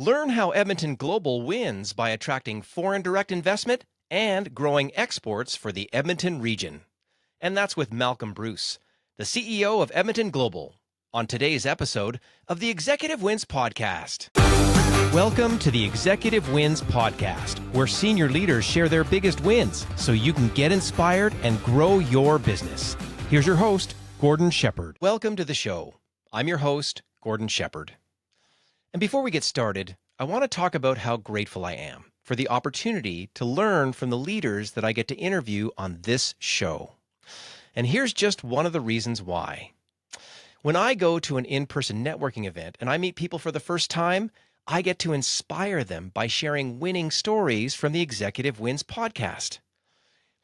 Learn how Edmonton Global wins by attracting foreign direct investment and growing exports for the Edmonton region. And that's with Malcolm Bruce, the CEO of Edmonton Global, on today's episode of the Executive Wins Podcast. Welcome to the Executive Wins Podcast, where senior leaders share their biggest wins so you can get inspired and grow your business. Here's your host, Gordon Shepherd. Welcome to the show. I'm your host, Gordon Shepherd. And before we get started, I want to talk about how grateful I am for the opportunity to learn from the leaders that I get to interview on this show. And here's just one of the reasons why. When I go to an in-person networking event and I meet people for the first time, I get to inspire them by sharing winning stories from the Executive Wins Podcast.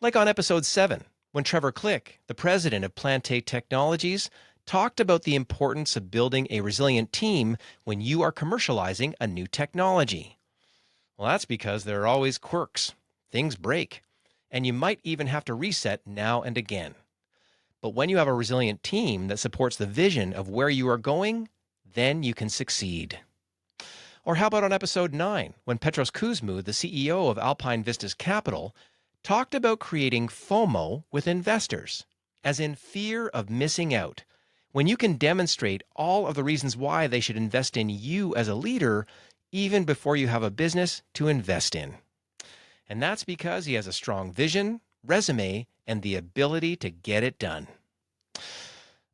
Like on episode 7, when Trevor Click, the president of Plante Technologies, talked about the importance of building a resilient team when you are commercializing a new technology. Well, that's because there are always quirks. Things break, and you might even have to reset now and again. But when you have a resilient team that supports the vision of where you are going, then you can succeed. Or how about on episode 9, when Petros Kuzmu, the CEO of Alpine Vistas Capital, talked about creating FOMO with investors, as in fear of missing out, when you can demonstrate all of the reasons why they should invest in you as a leader, even before you have a business to invest in. And that's because he has a strong vision, resume, and the ability to get it done.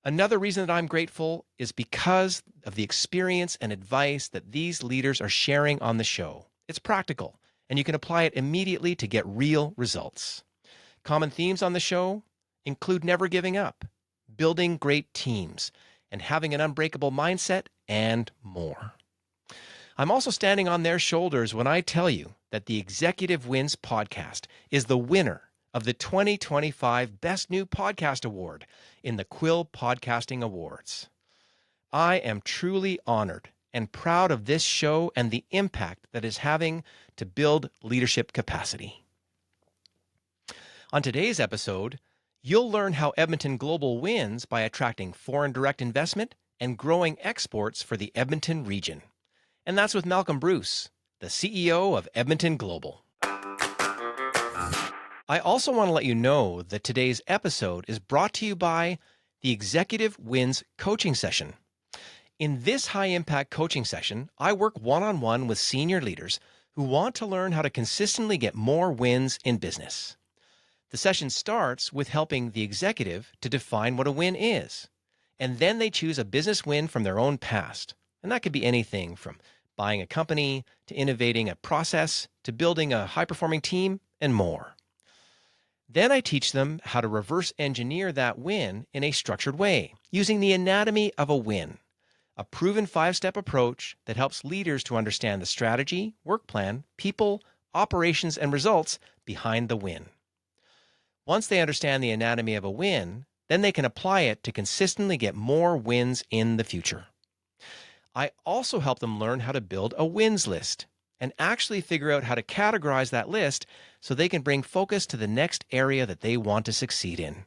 Another reason that I'm grateful is because of the experience and advice that these leaders are sharing on the show. It's practical, and you can apply it immediately to get real results. Common themes on the show include never giving up, building great teams, and having an unbreakable mindset, and more. I'm also standing on their shoulders when I tell you that the Executive Wins Podcast is the winner of the 2025 Best New Podcast Award in the Quill Podcasting Awards. I am truly honored and proud of this show and the impact that it's having to build leadership capacity. On today's episode, you'll learn how Edmonton Global wins by attracting foreign direct investment and growing exports for the Edmonton region. And that's with Malcolm Bruce, the CEO of Edmonton Global. I also want to let you know that today's episode is brought to you by the Executive Wins Coaching Session. In this high-impact coaching session, I work one-on-one with senior leaders who want to learn how to consistently get more wins in business. The session starts with helping the executive to define what a win is, and then they choose a business win from their own past. And that could be anything from buying a company to innovating a process to building a high-performing team and more. Then I teach them how to reverse engineer that win in a structured way, using the anatomy of a win, a proven 5-step approach that helps leaders to understand the strategy, work plan, people, operations, and results behind the win. Once they understand the anatomy of a win, then they can apply it to consistently get more wins in the future. I also help them learn how to build a wins list and actually figure out how to categorize that list so they can bring focus to the next area that they want to succeed in.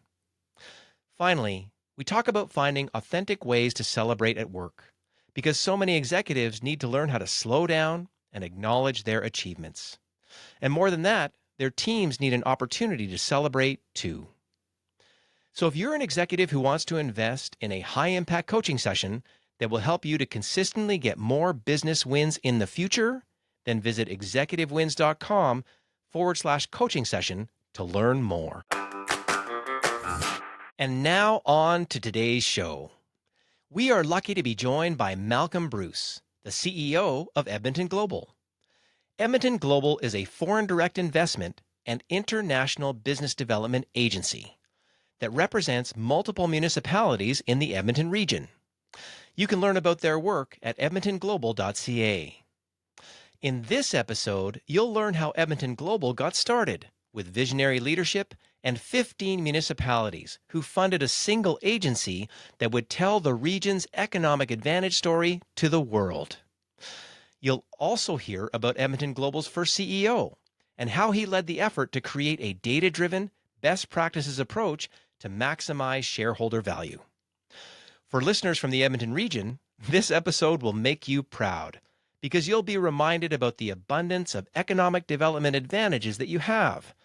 Finally, we talk about finding authentic ways to celebrate at work, because so many executives need to learn how to slow down and acknowledge their achievements. And more than that, their teams need an opportunity to celebrate too. So if you're an executive who wants to invest in a high-impact coaching session that will help you to consistently get more business wins in the future, then visit executivewins.com/coaching session to learn more. And now on to today's show. We are lucky to be joined by Malcolm Bruce, the CEO of Edmonton Global. Edmonton Global is a foreign direct investment and international business development agency that represents multiple municipalities in the Edmonton Region. You can learn about their work at edmontonglobal.ca. In this episode, you'll learn how Edmonton Global got started with visionary leadership and 15 municipalities who funded a single agency that would tell the region's economic advantage story to the world. You'll also hear about Edmonton Global's first CEO and how he led the effort to create a data-driven, best practices approach to maximize shareholder value. For listeners from the Edmonton region, this episode will make you proud because you'll be reminded about the abundance of economic development advantages that you have.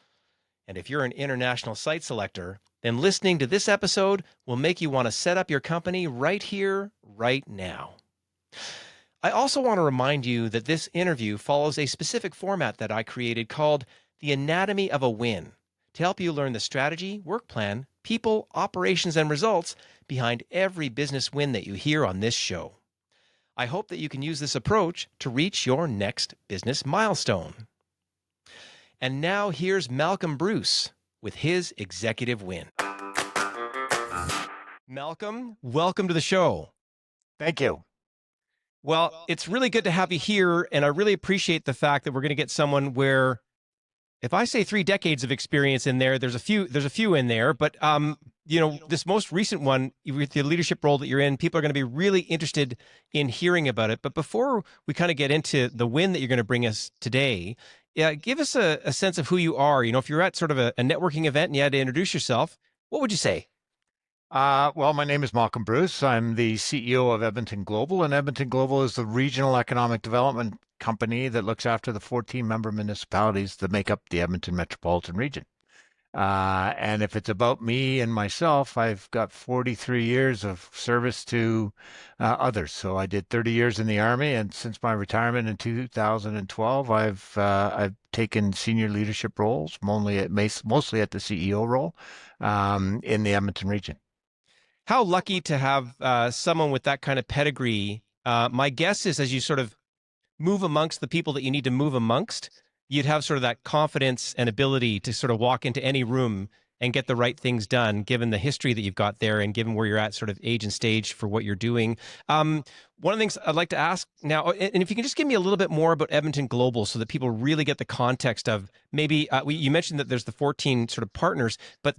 And if you're an international site selector, then listening to this episode will make you want to set up your company right here, right now. I also want to remind you that this interview follows a specific format that I created called The Anatomy of a Win to help you learn the strategy, work plan, people, operations, and results behind every business win that you hear on this show. I hope that you can use this approach to reach your next business milestone. And now here's Malcolm Bruce with his executive win. Malcolm, welcome to the show. Thank you. Well, it's really good to have you here, and I really appreciate the fact that we're going to get someone where, if I say 3 decades of experience in there, there's a few in there, but this most recent one with the leadership role that you're in, people are going to be really interested in hearing about it. But before we kind of get into the win that you're going to bring us today, give us a sense of who you are. If you're at sort of a networking event and you had to introduce yourself, what would you say? Well, my name is Malcolm Bruce. I'm the CEO of Edmonton Global, and Edmonton Global is the regional economic development company that looks after the 14 member municipalities that make up the Edmonton metropolitan region. And if it's about me and myself, I've got 43 years of service to others. So I did 30 years in the Army, and since my retirement in 2012, I've taken senior leadership roles, mostly at the CEO role in the Edmonton region. How lucky to have someone with that kind of pedigree. My guess is as you sort of move amongst the people that you need to move amongst, you'd have sort of that confidence and ability to sort of walk into any room and get the right things done, given the history that you've got there and given where you're at sort of age and stage for what you're doing. One of the things I'd like to ask now, and if you can just give me a little bit more about Edmonton Global so that people really get the context of maybe, you mentioned that there's the 14 sort of partners, but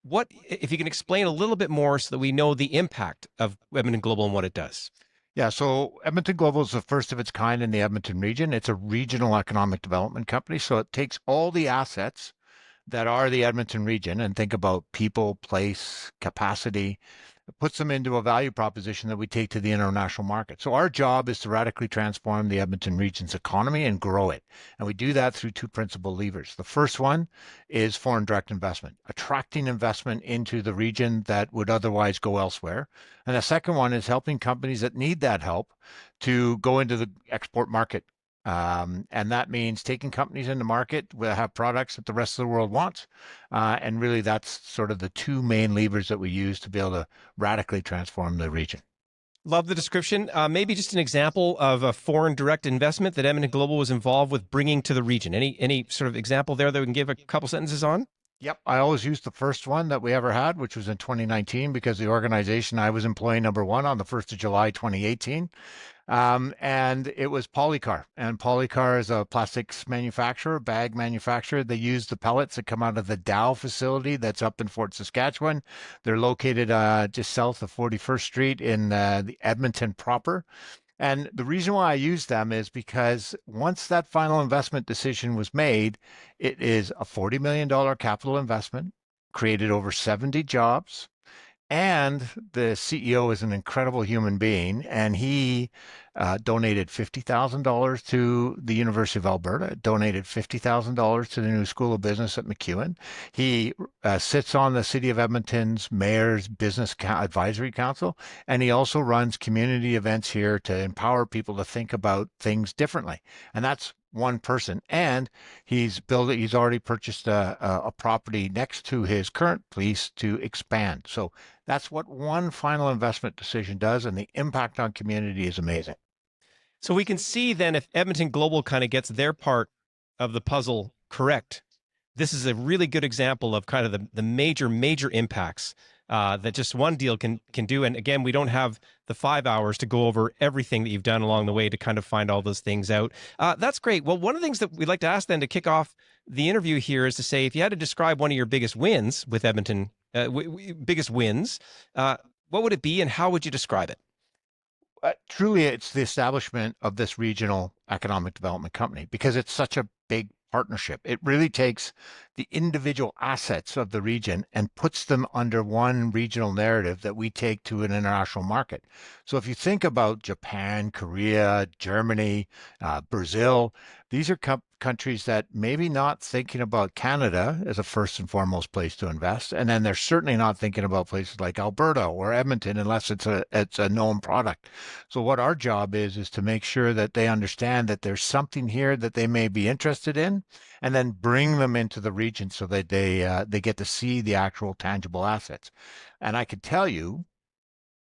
what if you can explain a little bit more so that we know the impact of Edmonton Global and what it does? Yeah, so Edmonton Global is the first of its kind in the Edmonton region. It's a regional economic development company. So it takes all the assets that are the Edmonton region and think about people, place, capacity, puts them into a value proposition that we take to the international market. So our job is to radically transform the Edmonton region's economy and grow it. And we do that through 2 principal levers. The first one is foreign direct investment, attracting investment into the region that would otherwise go elsewhere. And the second one is helping companies that need that help to go into the export market. And that means taking companies into market that have products that the rest of the world wants. And really, that's sort of the 2 main levers that we use to be able to radically transform the region. Love the description. Maybe just an example of a foreign direct investment that Edmonton Global was involved with bringing to the region. Any sort of example there that we can give a couple sentences on? Yep. I always use the first one that we ever had, which was in 2019, because the organization I was employee number 1 on the 1st of July, 2018. And it was Polycar. And Polycar is a plastics manufacturer, bag manufacturer. They use the pellets that come out of the Dow facility that's up in Fort Saskatchewan. They're located just south of 41st Street in the Edmonton proper. And the reason why I use them is because once that final investment decision was made, it is a $40 million capital investment, created over 70 jobs. And the CEO is an incredible human being, and he donated $50,000 to the University of Alberta, donated $50,000 to the new School of Business at MacEwan. He sits on the City of Edmonton's Mayor's Business Advisory Council, and he also runs community events here to empower people to think about things differently. And that's one person, and he's already purchased a property next to his current place to expand. So that's what one final investment decision does, and the impact on community is amazing. So we can see then if Edmonton Global kind of gets their part of the puzzle correct, this is a really good example of kind of the major impacts that just one deal can do. And again, we don't have the 5 hours to go over everything that you've done along the way to kind of find all those things out. That's great. Well, one of the things that we'd like to ask then to kick off the interview here is to say, if you had to describe one of your biggest wins with Edmonton, biggest wins, what would it be and how would you describe it? Truly, it's the establishment of this regional economic development company because it's such a big partnership. It really takes the individual assets of the region and puts them under one regional narrative that we take to an international market. So if you think about Japan, Korea, Germany, Brazil, these are countries that maybe not thinking about Canada as a first and foremost place to invest, and then they're certainly not thinking about places like Alberta or Edmonton unless it's a known product. So what our job is to make sure that they understand that there's something here that they may be interested in, and then bring them into the region so that they get to see the actual tangible assets. And I could tell you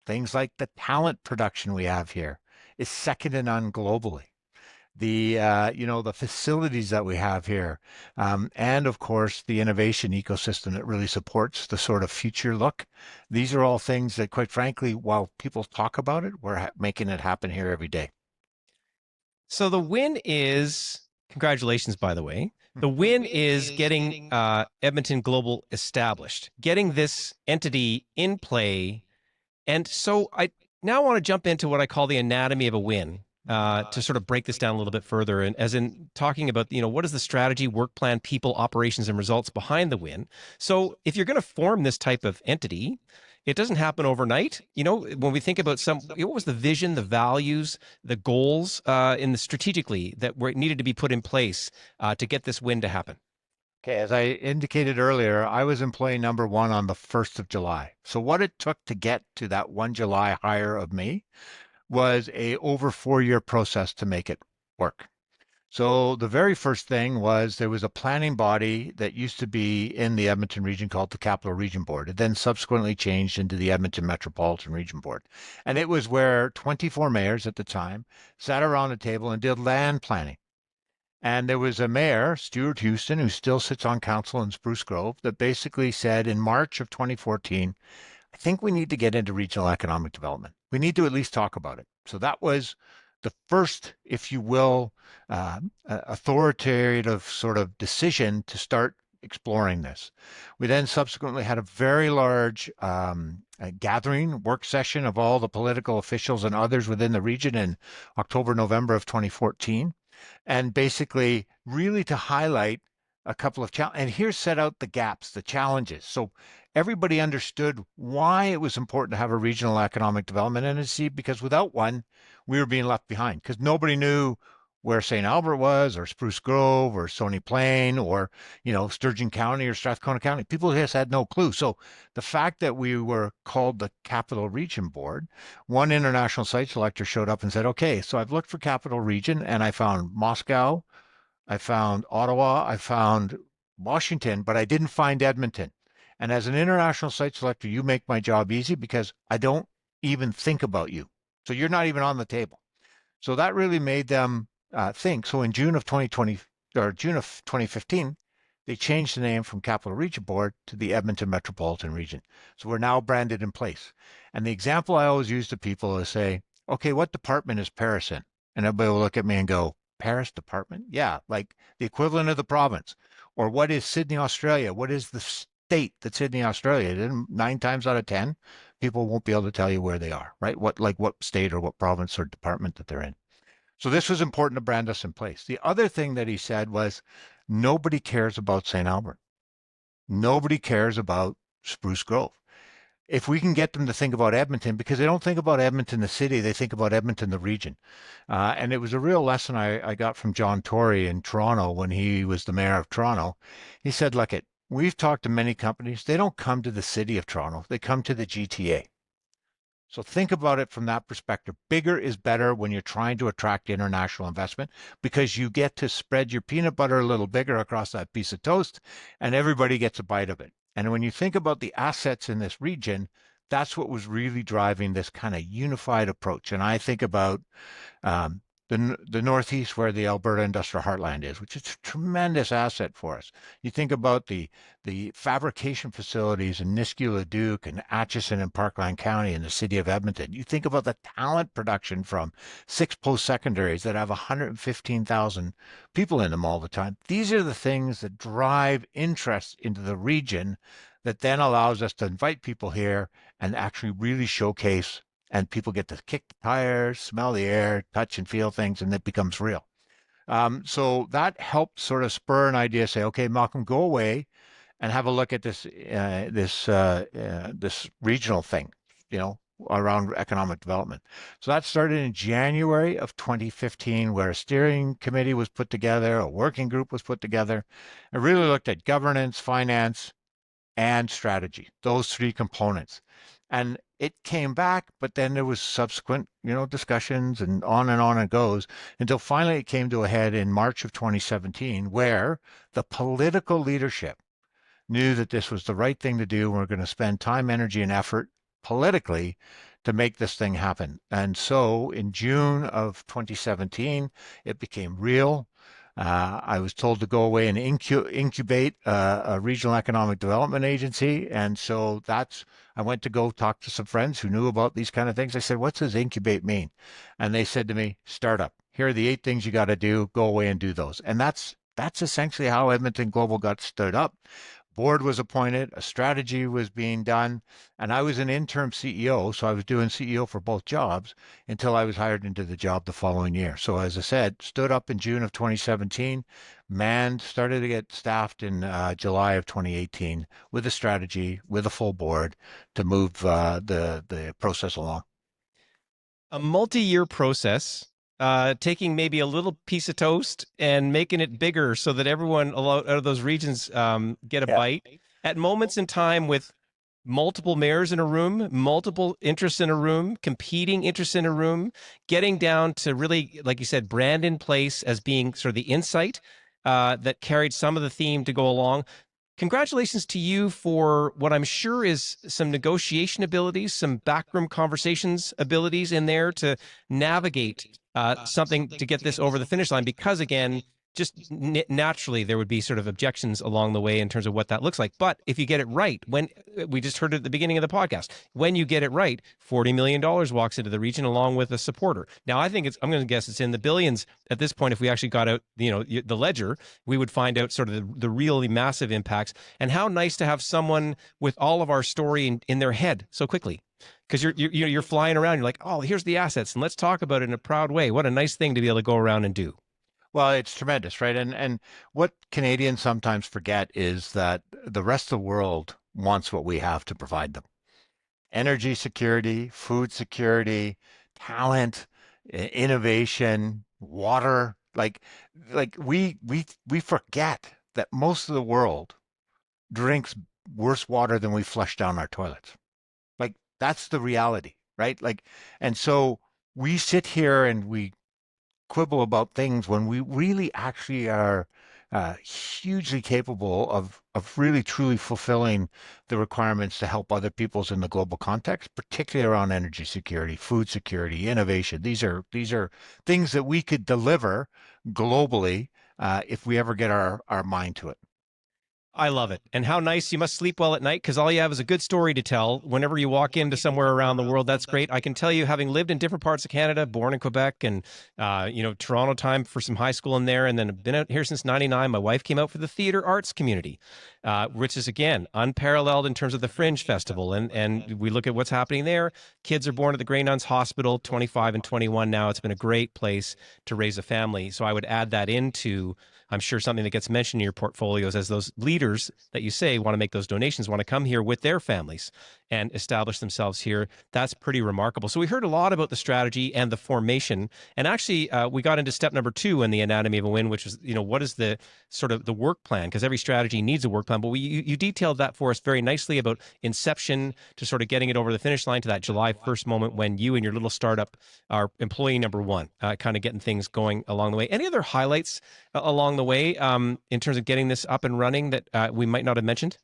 things like the talent production we have here is second to none globally. The facilities that we have here, and of course the innovation ecosystem that really supports the sort of future look. These are all things that, quite frankly, while people talk about it, we're making it happen here every day. So the win is, congratulations, by the way. The win is getting Edmonton Global established, getting this entity in play. And so I now want to jump into what I call the anatomy of a win. To sort of break this down a little bit further, and as in talking about, what is the strategy, work plan, people, operations, and results behind the win. So if you're going to form this type of entity, it doesn't happen overnight. When we think about what was the vision, the values, the goals, in the strategically that were needed to be put in place to get this win to happen. Okay, as I indicated earlier, I was employee number one on the 1st of July. So what it took to get to that 1 July hire of me was a over 4 year process to make it work. So the very first thing was there was a planning body that used to be in the Edmonton region called the Capital Region Board. It then subsequently changed into the Edmonton Metropolitan Region Board. And it was where 24 mayors at the time sat around a table and did land planning. And there was a mayor, Stuart Houston, who still sits on council in Spruce Grove, that basically said in March of 2014, I think we need to get into regional economic development. We need to at least talk about it. So that was the first, if you will, authoritative sort of decision to start exploring this. We then subsequently had a very large gathering, work session of all the political officials and others within the region in October, November of 2014, and basically really to highlight a couple of challenges. And here set out the gaps, the challenges. So everybody understood why it was important to have a regional economic development entity, because without one, we were being left behind because nobody knew where St. Albert was, or Spruce Grove, or Stony Plain, or Sturgeon County or Strathcona County. People just had no clue. So the fact that we were called the Capital Region Board, one international site selector showed up and said, "Okay, so I've looked for Capital Region, and I found Moscow, I found Ottawa, I found Washington, but I didn't find Edmonton. And as an international site selector, you make my job easy because I don't even think about you. So you're not even on the table." So that really made them think. So in June of 2020 or June of 2015, they changed the name from Capital Region Board to the Edmonton Metropolitan Region. So we're now branded in place. And the example I always use to people is say, "Okay, what department is Paris in?" And everybody will look at me and go, "Paris department? Yeah, like the equivalent of the province." Or what is Sydney, Australia? What is the state that's Sydney, Australia? Then 9 times out of 10, people won't be able to tell you where they are, right? What state or what province or department that they're in. So this was important to brand us in place. The other thing that he said was, nobody cares about St. Albert. Nobody cares about Spruce Grove. If we can get them to think about Edmonton, because they don't think about Edmonton, the city, they think about Edmonton, the region. And it was a real lesson I got from John Tory in Toronto when he was the mayor of Toronto. He said, "Look, we've talked to many companies. They don't come to the city of Toronto. They come to the GTA. So think about it from that perspective. Bigger is better when you're trying to attract international investment because you get to spread your peanut butter a little bigger across that piece of toast and everybody gets a bite of it." And when you think about the assets in this region, that's what was really driving this kind of unified approach. And I think about um, the Northeast, where the Alberta Industrial Heartland is, which is a tremendous asset for us. You think about the fabrication facilities in Nisku-Leduc and Atchison and Parkland County in the city of Edmonton. You think about the talent production from 6 post-secondaries that have 115,000 people in them all the time. These are the things that drive interest into the region that then allows us to invite people here and actually really showcase, and people get to kick the tires, smell the air, touch and feel things, and it becomes real. So that helped sort of spur an idea, say, okay, Malcolm, go away and have a look at this regional thing, you know, around economic development. So that started in January of 2015, where a steering committee was put together, a working group was put together, and really looked at governance, finance, and strategy, those three components. And it came back, but then there was subsequent, discussions and on it goes until finally it came to a head in March of 2017, where the political leadership knew that this was the right thing to do. And we're going to spend time, energy, and effort politically to make this thing happen. And so in June of 2017, it became real. I was told to go away and incubate a regional economic development agency. And so I went to go talk to some friends who knew about these kind of things. I said, what's does incubate mean? And they said to me, startup. Here are the 8 things you got to do. Go away and do those. And that's essentially how Edmonton Global got stood up. Board was appointed, a strategy was being done, and I was an interim CEO, so I was doing CEO for both jobs until I was hired into the job the following year. So as I said, stood up in June of 2017, started to get staffed in July of 2018 with a strategy, with a full board to move the process along. A multi-year process, taking maybe a little piece of toast and making it bigger so that everyone out of those regions get a Yeah. bite at moments in time with multiple mayors in a room, multiple interests in a room, competing interests in a room, getting down to really, like you said, brand in place as being sort of the insight that carried some of the theme to go along. Congratulations to you for what I'm sure is some negotiation abilities, some backroom conversations abilities in there to navigate something to get this over the finish line. Because again, just naturally there would be sort of objections along the way in terms of what that looks like. But if you get it right, when we just heard it at the beginning of the podcast, when you get it right, $40 million walks into the region along with a supporter. Now, I think I'm going to guess it's in the billions at this point. If we actually got out, the ledger, we would find out sort of the really massive impacts. And how nice to have someone with all of our story in their head so quickly. Because you're flying around, you're like, oh, here's the assets, and let's talk about it in a proud way. What a nice thing to be able to go around and do. Well, it's tremendous, right? And what Canadians sometimes forget is that the rest of the world wants what we have to provide them. Energy security, food security, talent, innovation, water. Like we forget that most of the world drinks worse water than we flush down our toilets. Like that's the reality, right? And so we sit here and we quibble about things when we really actually are hugely capable of really truly fulfilling the requirements to help other peoples in the global context, particularly around energy security, food security, innovation. These are things that we could deliver globally if we ever get our mind to it. I love it. And how nice you must sleep well at night because all you have is a good story to tell whenever you walk into somewhere around the world. That's great. I can tell you, having lived in different parts of Canada, born in Quebec and, Toronto time for some high school in there, and then been out here since 99. My wife came out for the theater arts community, which is, again, unparalleled in terms of the Fringe Festival. And we look at what's happening there. Kids are born at the Grey Nuns Hospital, 25 and 21 now. It's been a great place to raise a family. So I would add that into I'm sure something that gets mentioned in your portfolios as those leaders that you say want to make those donations, want to come here with their families and establish themselves here. That's pretty remarkable. So we heard a lot about the strategy and the formation. And actually, we got into step number 2 in the anatomy of a win, which was, what is the sort of the work plan? Because every strategy needs a work plan. But you detailed that for us very nicely about inception to sort of getting it over the finish line to that July 1st moment when you and your little startup are employee number 1, kind of getting things going along the way. Any other highlights along the way in terms of getting this up and running that we might not have mentioned?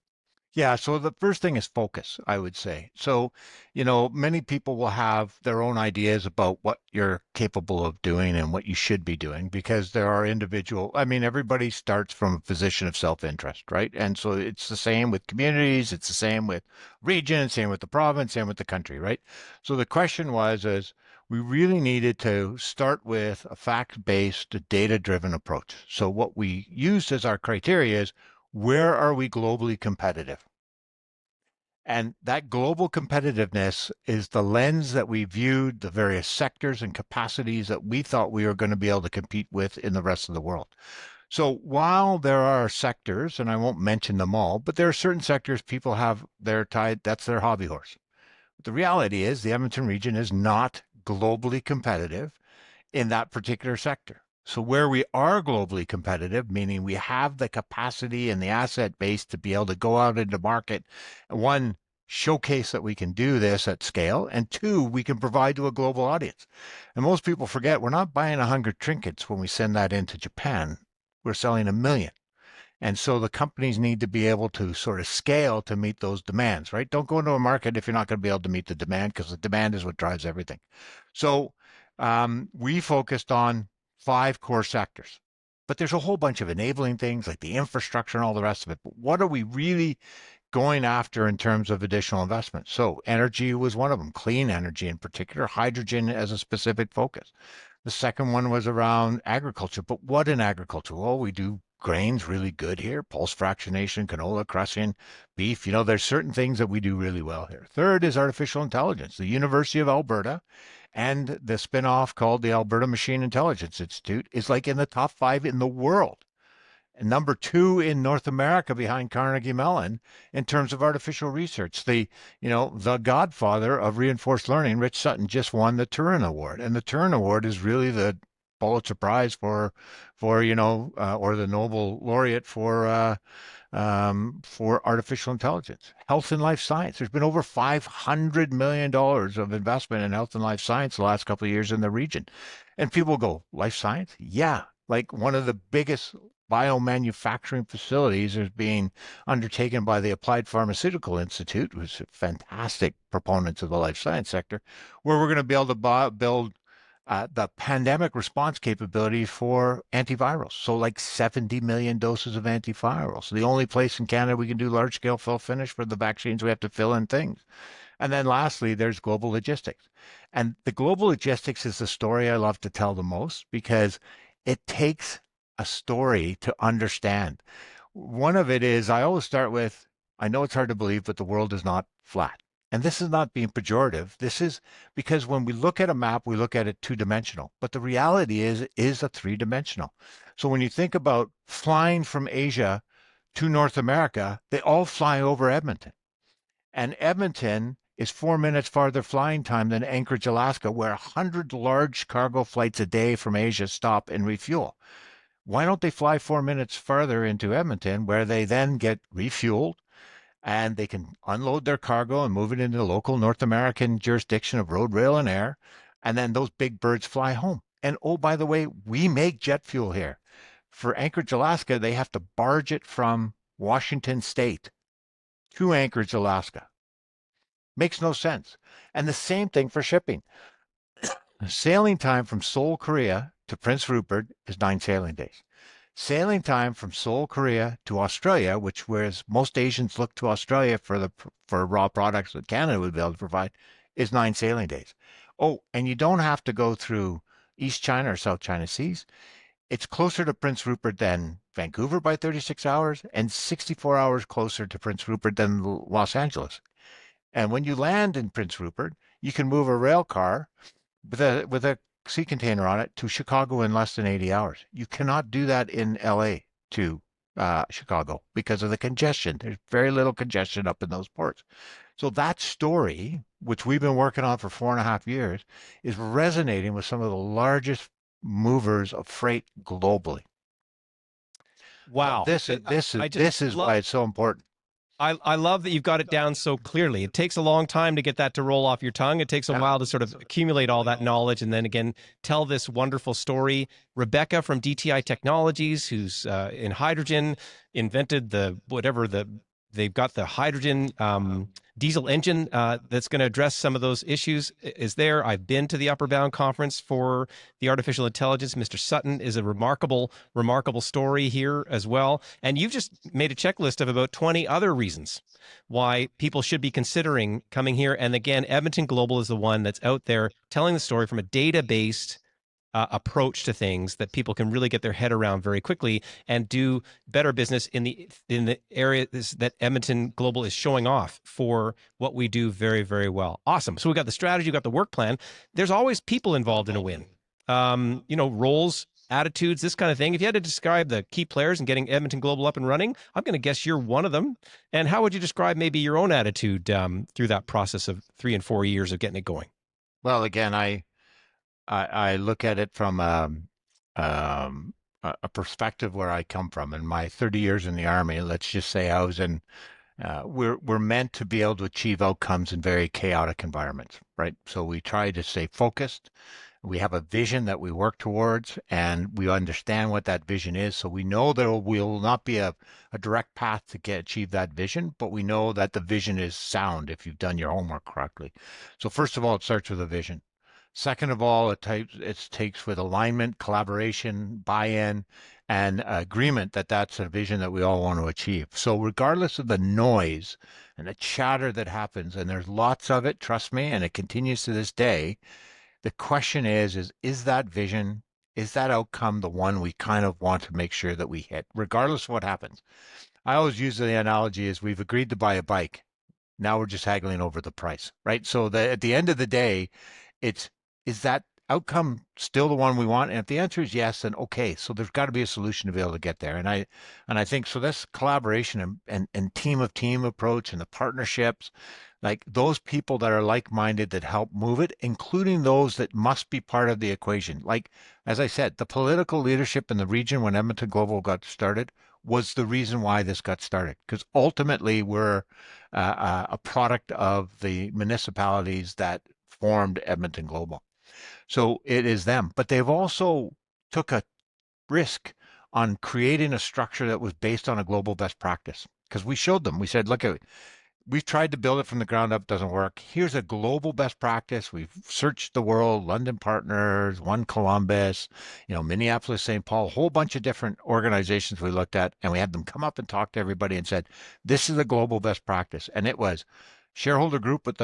Yeah, so the first thing is focus, I would say. So, many people will have their own ideas about what you're capable of doing and what you should be doing because there are I mean, everybody starts from a position of self-interest, right? And so it's the same with communities, it's the same with region, same with the province, same with the country, right? So the question is we really needed to start with a fact-based, data-driven approach. So what we used as our criteria is where are we globally competitive? And that global competitiveness is the lens that we viewed the various sectors and capacities that we thought we were going to be able to compete with in the rest of the world. So while there are sectors, and I won't mention them all, but there are certain sectors people have their tide, that's their hobby horse. The reality is the Edmonton region is not globally competitive in that particular sector. So where we are globally competitive, meaning we have the capacity and the asset base to be able to go out into market, one, showcase that we can do this at scale, and two, we can provide to a global audience. And most people forget we're not buying 100 trinkets when we send that into Japan. We're selling 1 million. And so the companies need to be able to sort of scale to meet those demands, right? Don't go into a market if you're not going to be able to meet the demand, because the demand is what drives everything. So we focused on 5 core sectors, but there's a whole bunch of enabling things like the infrastructure and all the rest of it. But what are we really going after in terms of additional investment? So energy was one of them, clean energy in particular, hydrogen as a specific focus. The second one was around agriculture. But what in agriculture? Well, we do grains really good here, pulse fractionation, canola crushing, beef. There's certain things that we do really well here. Third is artificial intelligence. The University of Alberta and the spin-off called the Alberta Machine Intelligence Institute is like in the top 5 in the world. And number 2 in North America behind Carnegie Mellon in terms of artificial research. The godfather of reinforced learning, Rich Sutton, just won the Turing Award. And the Turing Award is really the Pulitzer Prize or the Nobel laureate for artificial intelligence. Health and life science. There's been over $500 million of investment in health and life science the last couple of years in the region. And people go, life science? Yeah. Like one of the biggest biomanufacturing facilities is being undertaken by the Applied Pharmaceutical Institute, who's fantastic proponents of the life science sector, where we're going to be able to build the pandemic response capability for antivirals. So like 70 million doses of antivirals. The only place in Canada we can do large scale fill finish for the vaccines, we have to fill in things. And then lastly, there's global logistics. And the global logistics is the story I love to tell the most because it takes a story to understand. One of it is I always start with, I know it's hard to believe, but the world is not flat. And this is not being pejorative. This is because when we look at a map, we look at it 2-dimensional, but the reality is a 3-dimensional. So when you think about flying from Asia to North America, they all fly over Edmonton. And Edmonton is 4 minutes farther flying time than Anchorage, Alaska, where 100 large cargo flights a day from Asia stop and refuel. Why don't they fly 4 minutes farther into Edmonton, where they then get refueled and they can unload their cargo and move it into the local North American jurisdiction of road, rail, and air. And then those big birds fly home. And oh, by the way, we make jet fuel here. For Anchorage, Alaska, they have to barge it from Washington State to Anchorage, Alaska. Makes no sense. And the same thing for shipping. Sailing time from Seoul, Korea to Prince Rupert is 9 sailing days. Sailing time from Seoul, Korea to Australia, which whereas most Asians look to Australia for raw products that Canada would be able to provide, is 9 sailing days. Oh, and you don't have to go through East China or South China Seas. It's closer to Prince Rupert than Vancouver by 36 hours and 64 hours closer to Prince Rupert than Los Angeles. And when you land in Prince Rupert, you can move a rail car with a sea container on it to Chicago in less than 80 hours. You cannot do that in LA to Chicago because of the congestion. There's very little congestion up in those ports. So that story, which we've been working on for 4.5 years, is resonating with some of the largest movers of freight globally. Wow. This is why it's so important. I love that you've got it down so clearly. It takes a long time to get that to roll off your tongue. It takes a while to sort of accumulate all that knowledge and then again tell this wonderful story. Rebecca from DTI Technologies, who's in hydrogen, invented they've got the hydrogen diesel engine that's going to address some of those issues is there. I've been to the Upper Bound Conference for the artificial intelligence. Mr. Sutton is a remarkable story here as well. And you've just made a checklist of about 20 other reasons why people should be considering coming here. And again, Edmonton Global is the one that's out there telling the story from a data-based approach to things that people can really get their head around very quickly and do better business in the areas that Edmonton Global is showing off for what we do very, very well. Awesome. So we got the strategy, we got the work plan. There's always people involved in a win. Roles, attitudes, this kind of thing. If you had to describe the key players in getting Edmonton Global up and running, I'm going to guess you're one of them. And how would you describe maybe your own attitude through that process of 3 and 4 years of getting it going? Well, again, I look at it from a perspective where I come from. In my 30 years in the Army, let's just say I was in, we're meant to be able to achieve outcomes in very chaotic environments, right? So we try to stay focused. We have a vision that we work towards, and we understand what that vision is. So we know there will not be a direct path to achieve that vision, but we know that the vision is sound if you've done your homework correctly. So first of all, it starts with a vision. Second of all, it takes with alignment, collaboration, buy-in, and agreement that that's a vision that we all want to achieve. So regardless of the noise and the chatter that happens, and there's lots of it, trust me, and it continues to this day, the question is that vision, is that outcome the one we kind of want to make sure that we hit, regardless of what happens? I always use the analogy is we've agreed to buy a bike. Now we're just haggling over the price, right? So at the end of the day, it's is that outcome still the one we want? And if the answer is yes, then okay. So there's got to be a solution to be able to get there. And I think so this collaboration and team of team approach and the partnerships, like those people that are like-minded that help move it, including those that must be part of the equation. Like, as I said, the political leadership in the region when Edmonton Global got started was the reason why this got started. Because ultimately we're a product of the municipalities that formed Edmonton Global. So it is them, but they've also took a risk on creating a structure that was based on a global best practice. Because we showed them, we said, look, we've tried to build it from the ground up, doesn't work. Here's a global best practice. We've searched the world, London Partners, One Columbus, Minneapolis, St. Paul, a whole bunch of different organizations we looked at, and we had them come up and talk to everybody and said, this is a global best practice. And it was shareholder group with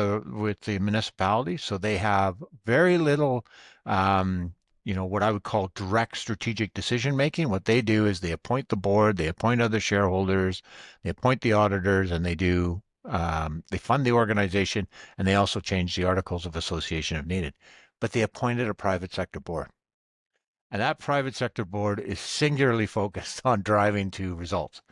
the municipality, so they have very little what I would call direct strategic decision making. What they do is they appoint the board, they appoint other shareholders, they appoint the auditors, and they fund the organization, and they also change the articles of association if needed. But they appointed a private sector board. And that private sector board is singularly focused on driving to results.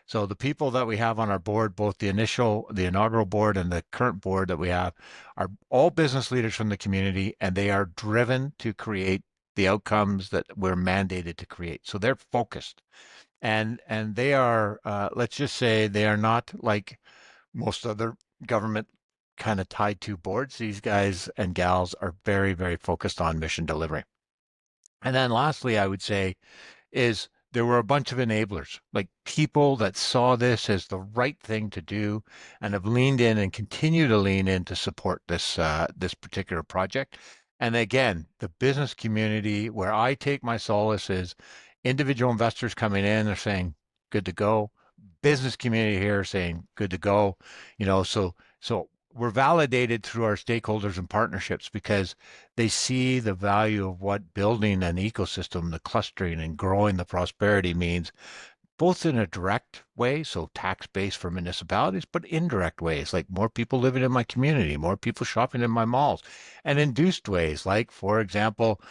So the people that we have on our board, both the inaugural board and the current board that we have, are all business leaders from the community, and they are driven to create the outcomes that we're mandated to create. So they're focused. And they are, let's just say, they are not like most other government kind of tied to boards. These guys and gals are very, very focused on mission delivery. And then lastly, I would say is there were a bunch of enablers, like people that saw this as the right thing to do and have leaned in and continue to lean in to support this particular project. And again, the business community, where I take my solace, is individual investors coming in, they're saying, good to go. Business community here saying, good to go. So we're validated through our stakeholders and partnerships because they see the value of what building an ecosystem, the clustering and growing the prosperity means, both in a direct way, so tax base for municipalities, but indirect ways, like more people living in my community, more people shopping in my malls, and induced ways, like, for example,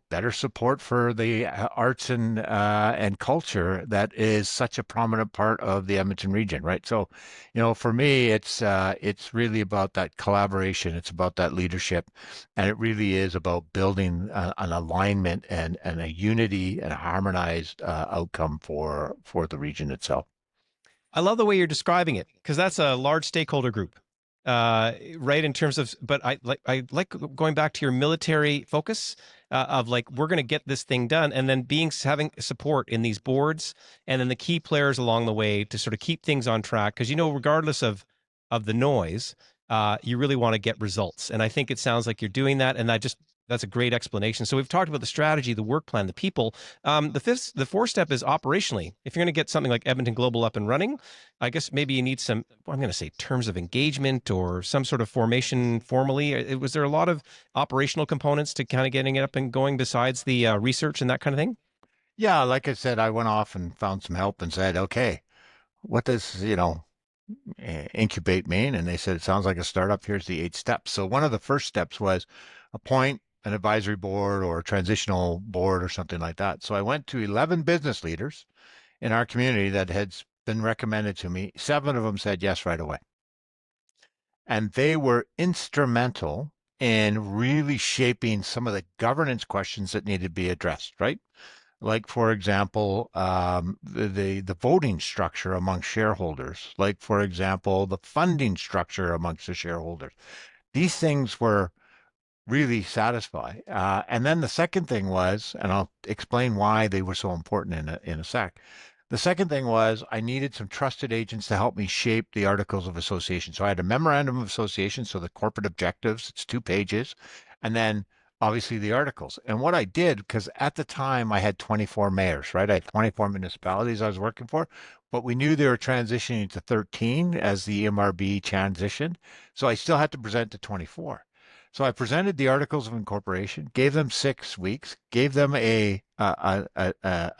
better support for the arts and culture that is such a prominent part of the Edmonton region, right? So, for me, it's really about that collaboration, it's about that leadership, and it really is about building an alignment and a unity and a harmonized outcome for the region itself. I love the way you're describing it because that's a large stakeholder group, right? In terms of, but I like going back to your military focus of like we're going to get this thing done, and then having support in these boards, and then the key players along the way to sort of keep things on track. Because regardless of the noise, you really want to get results, and I think it sounds like you're doing that. And I just That's a great explanation. So we've talked about the strategy, the work plan, the people. The fourth step is operationally. If you're going to get something like Edmonton Global up and running, I guess maybe you need some, well, I'm going to say terms of engagement or some sort of formation formally. Was there a lot of operational components to kind of getting it up and going besides the research and that kind of thing? Yeah, like I said, I went off and found some help and said, okay, what does, incubate mean? And they said, it sounds like a startup. Here's the 8 steps. So one of the first steps was appoint an advisory board or a transitional board or something like that. So I went to 11 business leaders in our community that had been recommended to me. 7 of them said yes right away. And they were instrumental in really shaping some of the governance questions that needed to be addressed, right? Like, for example, the voting structure among shareholders, like, for example, the funding structure amongst the shareholders. These things were really satisfy. And then the second thing was, and I'll explain why they were so important in a sec. The second thing was I needed some trusted agents to help me shape the articles of association. So I had a memorandum of association, so the corporate objectives, it's 2 pages, and then obviously the articles. And what I did, because at the time I had 24 mayors, right? I had 24 municipalities I was working for, but we knew they were transitioning to 13 as the EMRB transitioned. So I still had to present to 24. So I presented the articles of incorporation, gave them 6 weeks, gave them a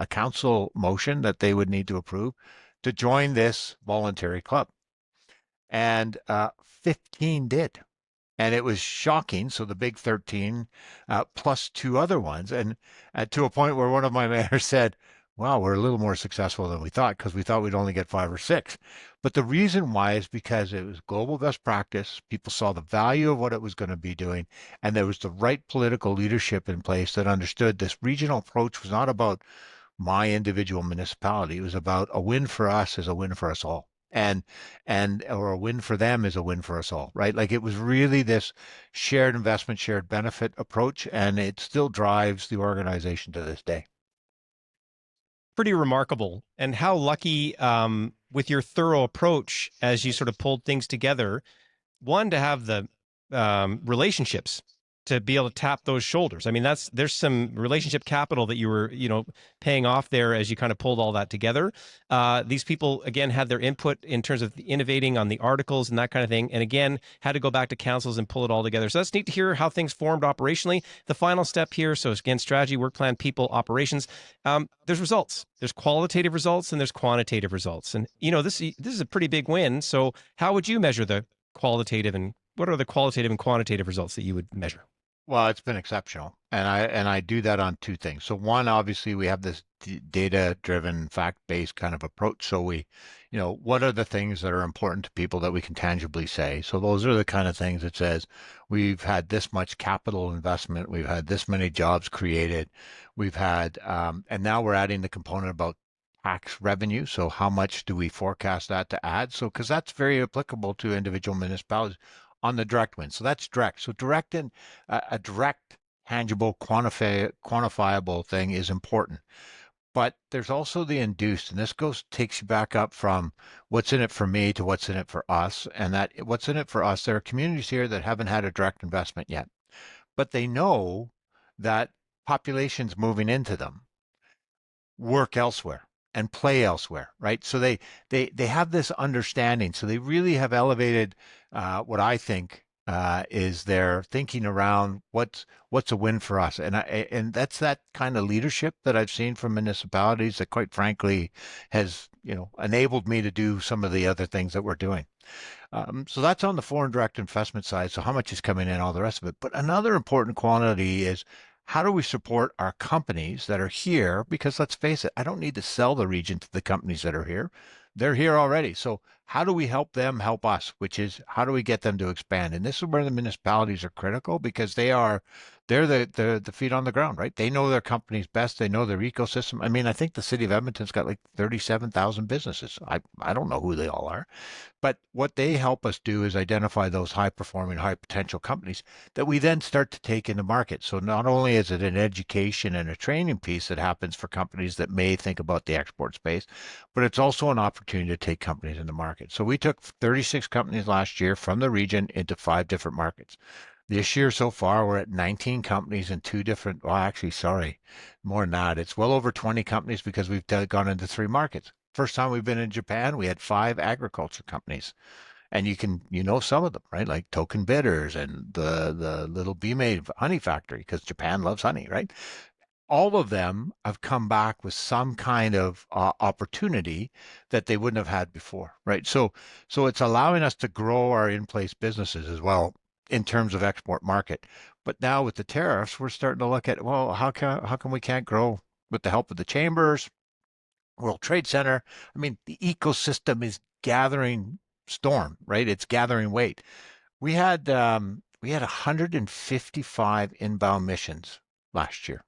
council motion that they would need to approve to join this voluntary club, and 15 did. And it was shocking. So the big 13 plus 2 other ones, and to a point where one of my mayors said, wow, we're a little more successful than we thought because we thought we'd only get 5 or 6. But the reason why is because it was global best practice. People saw the value of what it was going to be doing, and there was the right political leadership in place that understood this regional approach was not about my individual municipality. It was about a win for us is a win for us all. And or a win for them is a win for us all, right? Like it was really this shared investment, shared benefit approach, and it still drives the organization to this day. Pretty remarkable. And how lucky, with your thorough approach as you sort of pulled things together, one, to have the relationships to be able to tap those shoulders. I mean, there's some relationship capital that you were, paying off there as you kind of pulled all that together. These people, again, had their input in terms of innovating on the articles and that kind of thing. And again, had to go back to councils and pull it all together. So that's neat to hear how things formed operationally. The final step here. So again, strategy, work plan, people, operations. There's results. There's qualitative results and there's quantitative results. And, this is a pretty big win. So how would you measure the qualitative, and what are the qualitative and quantitative results that you would measure? Well, it's been exceptional, and I do that on 2 things. So one, obviously, we have this data-driven, fact-based kind of approach. So what are the things that are important to people that we can tangibly say? So those are the kind of things that says we've had this much capital investment, we've had this many jobs created, we've had, and now we're adding the component about tax revenue. So how much do we forecast that to add? So because that's very applicable to individual municipalities on the direct win. So that's direct. So direct and a direct, tangible, quantifiable thing is important. But there's also the induced, and this takes you back up from what's in it for me to what's in it for us. And that what's in it for us, there are communities here that haven't had a direct investment yet, but they know that populations moving into them work elsewhere and play elsewhere, right? So they have this understanding. So they really have elevated what I think is their thinking around what's a win for us, and that's that kind of leadership that I've seen from municipalities that, quite frankly, has enabled me to do some of the other things that we're doing. So that's on the foreign direct investment side. So how much is coming in, all the rest of it. But another important quantity is how do we support our companies that are here? Because let's face it, I don't need to sell the region to the companies that are here. They're here already. So how do we help them help us? Which is how do we get them to expand? And this is where the municipalities are critical because they're the feet on the ground, right? They know their companies best. They know their ecosystem. I mean, I think the city of Edmonton's got like 37,000 businesses. I don't know who they all are. But what they help us do is identify those high performing, high potential companies that we then start to take into market. So not only is it an education and a training piece that happens for companies that may think about the export space, but it's also an opportunity to take companies into market. So we took 36 companies last year from the region into 5 different markets. This year so far, we're at 19 companies in two different, well, actually, sorry, more than that. It's well over 20 companies because we've gone into three markets. First time we've been in Japan, we had five agriculture companies. And you know some of them, right? Like Token Bitters and the little Bee Made honey factory, because Japan loves honey, right? All of them have come back with some kind of opportunity that they wouldn't have had before, right? So it's allowing us to grow our in-place businesses as well in terms of export market. But now with the tariffs, we're starting to look at, well, how come we can't grow with the help of the chambers, World Trade Center? I mean, the ecosystem is gathering storm, right? It's gathering weight. We had 155 inbound missions last year.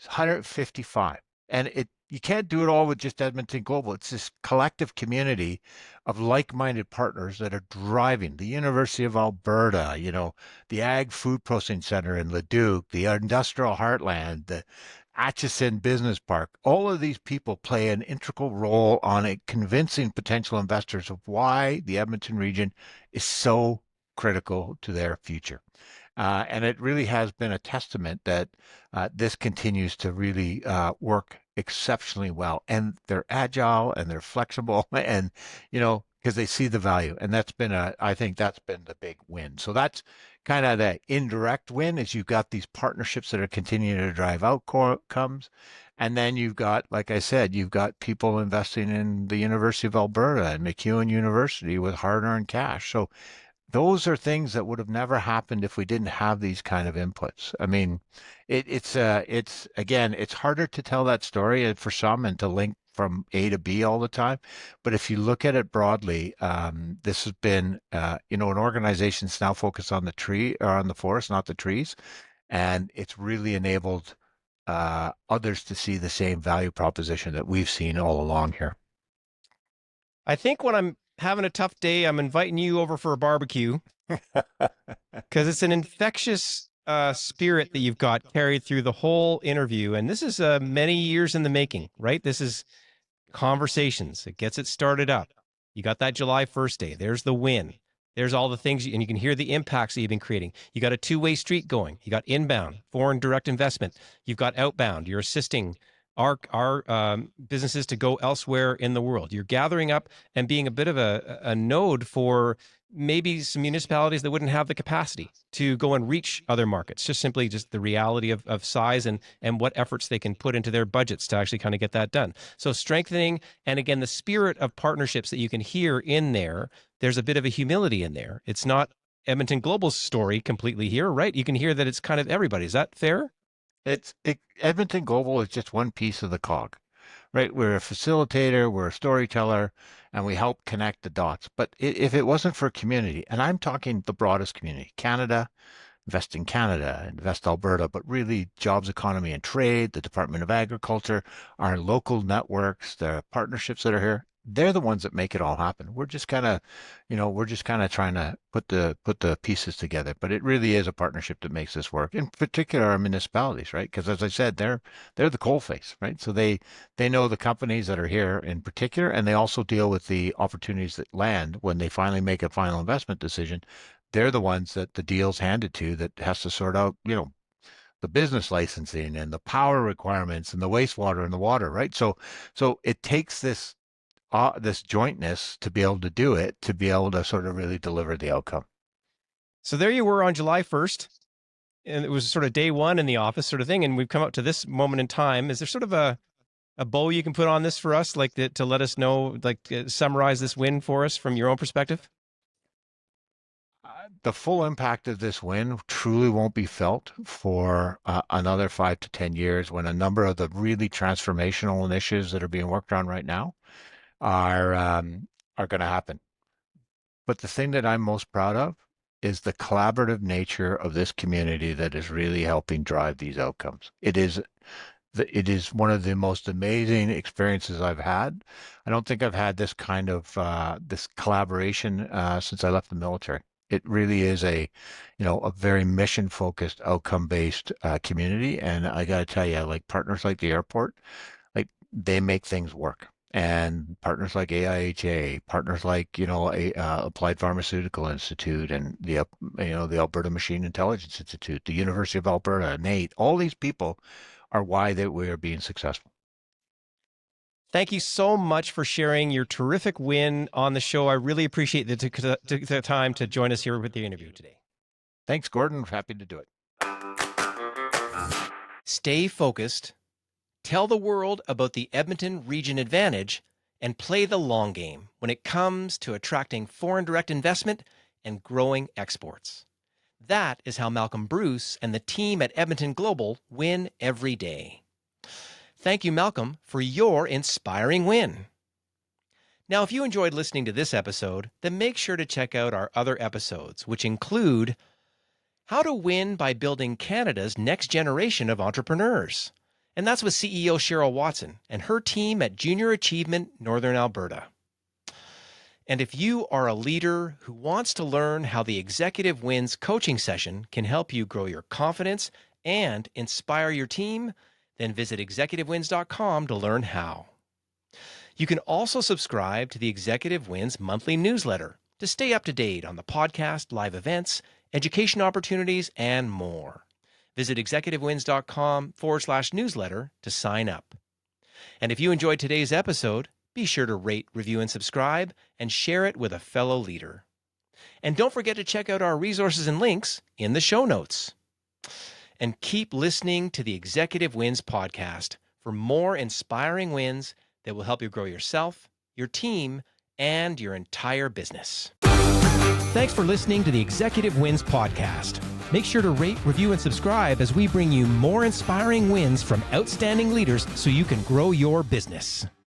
155. And it you can't do it all with just Edmonton Global. It's this collective community of like-minded partners that are driving the University of Alberta, the Ag Food Processing Center in Leduc, the Industrial Heartland, the Atchison Business Park. All of these people play an integral role on convincing potential investors of why the Edmonton region is so critical to their future. And it really has been a testament that this continues to really work exceptionally well. And they're agile and they're flexible and, because they see the value. And I think that's been the big win. So that's kind of the indirect win is you've got these partnerships that are continuing to drive outcomes. And then you've got, like I said, you've got people investing in the University of Alberta and MacEwan University with hard-earned cash. So those are things that would have never happened if we didn't have these kind of inputs. I mean, it's again, it's harder to tell that story for some and to link from A to B all the time. But if you look at it broadly, this has been, an organization that's now focused on the tree or on the forest, not the trees, and it's really enabled others to see the same value proposition that we've seen all along here. I think when I'm having a tough day, I'm inviting you over for a barbecue because it's an infectious spirit that you've got carried through the whole interview. And this is many years in the making, right? This is conversations. It gets it started up. You got that July 1st day. There's the win. There's all the things, and you can hear the impacts that you've been creating. You got a two-way street going. You got inbound, foreign direct investment. You've got outbound. You're assisting our businesses to go elsewhere in the world. You're gathering up and being a bit of a node for maybe some municipalities that wouldn't have the capacity to go and reach other markets. Just the reality of size and what efforts they can put into their budgets to actually kind of get that done. So strengthening, and again, the spirit of partnerships that you can hear in there, there's a bit of a humility in there. It's not Edmonton Global's story completely here, right? You can hear that it's kind of everybody. Is that fair? Edmonton Global is just one piece of the cog, right? We're a facilitator, we're a storyteller, and we help connect the dots. But if it wasn't for community, and I'm talking the broadest community, Canada, Invest in Canada, Invest Alberta, but really jobs, economy, and trade, the Department of Agriculture, our local networks, the partnerships that are here, they're the ones that make it all happen. We're just kind of trying to put the pieces together. But it really is a partnership that makes this work. In particular, our municipalities, right? Because as I said, they're the coalface, right? So they know the companies that are here in particular, and they also deal with the opportunities that land when they finally make a final investment decision. They're the ones that the deal's handed to that has to sort out, the business licensing and the power requirements and the wastewater and the water, right? So it takes this jointness to be able to do it, to be able to sort of really deliver the outcome. So there you were on July 1st, and it was sort of day one in the office sort of thing. And we've come up to this moment in time. Is there sort of a bow you can put on this for us, like to let us know, like summarize this win for us from your own perspective? The full impact of this win truly won't be felt for another 5 to 10 years when a number of the really transformational initiatives that are being worked on right now are going to happen. But the thing that I'm most proud of is the collaborative nature of this community that is really helping drive these outcomes. It is one of the most amazing experiences I've had. I don't think I've had this kind of this collaboration since I left the military. It really is a very mission focused, outcome based community. And I got to tell you, like partners like the airport, like they make things work. And partners like AIHA, partners like, Applied Pharmaceutical Institute and the Alberta Machine Intelligence Institute, the University of Alberta, NAIT, all these people are why that we are being successful. Thank you so much for sharing your terrific win on the show. I really appreciate the time to join us here with the interview today. Thanks, Gordon. Happy to do it. Stay focused, tell the world about the Edmonton Region advantage, and play the long game when it comes to attracting foreign direct investment and growing exports. That is how Malcolm Bruce and the team at Edmonton Global win every day. Thank you, Malcolm, for your inspiring win. Now, if you enjoyed listening to this episode, then make sure to check out our other episodes, which include How to Win by Building Canada's Next Generation of Entrepreneurs. And that's with CEO Cheryl Watson and her team at Junior Achievement Northern Alberta. And if you are a leader who wants to learn how the Executive Wins coaching session can help you grow your confidence and inspire your team, then visit executivewins.com to learn how. You can also subscribe to the Executive Wins monthly newsletter to stay up to date on the podcast, live events, education opportunities, and more. Visit executivewins.com/newsletter to sign up. And if you enjoyed today's episode, be sure to rate, review, and subscribe, and share it with a fellow leader. And don't forget to check out our resources and links in the show notes. And keep listening to the Executive Wins podcast for more inspiring wins that will help you grow yourself, your team, and your entire business. Thanks for listening to the Executive Wins podcast. Make sure to rate, review, and subscribe as we bring you more inspiring wins from outstanding leaders so you can grow your business.